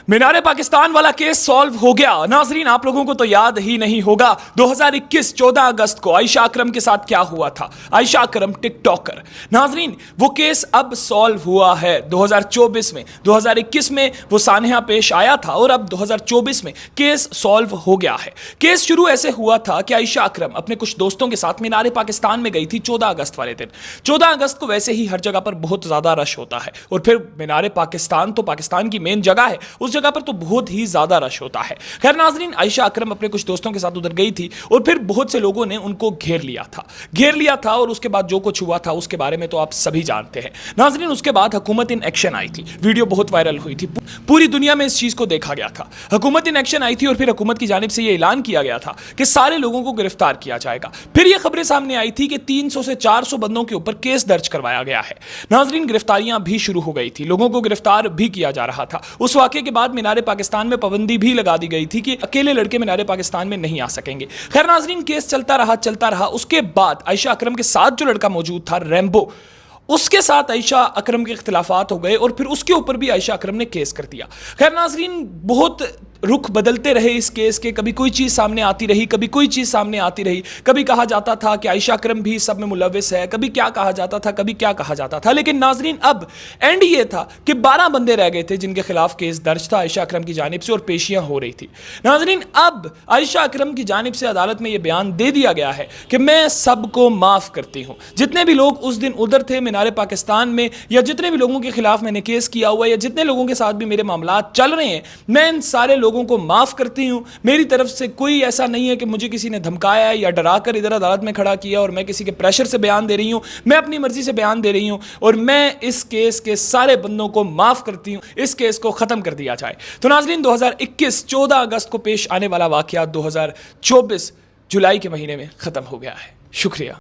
मीनार पाकिस्तान वाला case solve हो गया। नाजरीन, आप लोगों को तो याद ही नहीं होगा 2021 14 अगस्त को आयशा अकरम के साथ क्या हुआ था। आयशा अकरम टिकटॉकर। नाजरीन, वो केस अब सॉल्व हुआ है 2024 में। 2021 में वो सानहा पेश आया था और अब 2024 में केस सॉल्व हो गया है। केस शुरू ऐसे हुआ था कि आयशा अकरम अपने कुछ दोस्तों के साथ मीनार पाकिस्तान में गई थी 14 अगस्त वाले दिन। 14 अगस्त को वैसे ही हर जगह पर बहुत ज्यादा रश होता है और फिर मीनार पाकिस्तान तो पाकिस्तान की मेन जगह है, उस जगह पर तो बहुत ही ज्यादा रश होता है। खैर नाजरीन, आयशा अकरम अपने कुछ दोस्तों के साथ उधर गई थी और फिर बहुत से लोगों ने उनको घेर लिया था और उसके बाद जो कुछ हुआ था उसके बारे में तो आप सभी जानते हैं। नाजरीन, उसके बाद हुकूमत इन एक्शन आई थी। वीडियो बहुत वायरल हुई थी, पूरी दुनिया में इस चीज को देखा गया था। हुकूमत इन एक्शन आई थी और फिर हुकूमत की जानिब से यह ऐलान किया गया था कि सारे लोगों को गिरफ्तार किया जाएगा। फिर यह खबरें सामने आई थी कि 300 से 400 बंदों के ऊपर केस दर्ज करवाया गया है। नाजरीन, गिरफ्तारियां भी शुरू हो गई थी, लोगों को गिरफ्तार भी किया जा रहा था। उस वाक़े के बाद मीनार पाकिस्तान में पाबंदी भी लगा दी गई थी कि अकेले लड़के मीनार पाकिस्तान में नहीं आ सकेंगे। खैर नाजरीन, केस चलता रहा। उसके बाद आयशा अकरम के साथ जो लड़का मौजूद था रैम्बो, उसके साथ आयशा अकरम के इख्तिलाफात हो गए और फिर उसके ऊपर भी आयशा अकरम ने केस कर दिया। खैर नाजरीन, बहुत रुख बदलते रहे इस केस के। कभी कोई चीज़ सामने आती रही, कभी कोई चीज़ सामने आती रही। कभी कहा जाता था कि आयशा अकरम भी सब में मुलविस है, कभी क्या कहा जाता था, कभी क्या कहा जाता था। लेकिन नाजरीन, अब एंड ये था कि 12 बंदे रह गए थे जिनके खिलाफ केस दर्ज था आयशा अकरम की जानिब से और पेशियां हो रही थी। नाजरीन, अब आयशा अकरम की जानिब से अदालत में यह बयान दे दिया गया है कि मैं सबको माफ़ करती हूँ। जितने भी लोग उस दिन उधर थे मीनार पाकिस्तान में, या जितने भी लोगों के खिलाफ मैंने केस किया हुआ है, या जितने लोगों के साथ भी मेरे मामला चल रहे हैं, मैं इन सारे लोगों को माफ़ करती हूं। मेरी तरफ से कोई ऐसा नहीं है कि मुझे किसी ने धमकाया है या डरा कर इधर अदालत में खड़ा किया और मैं किसी के प्रेशर से बयान दे रही हूं। मैं अपनी मर्जी से बयान दे रही हूं और मैं इस केस के सारे बंदों को माफ़ करती हूं। इस केस को ख़त्म कर दिया जाए। तो नाज़रीन, 2021 14 अगस्त को पेश आने वाला वाक़या 2024 जुलाई के महीने में ख़त्म हो गया है। शुक्रिया।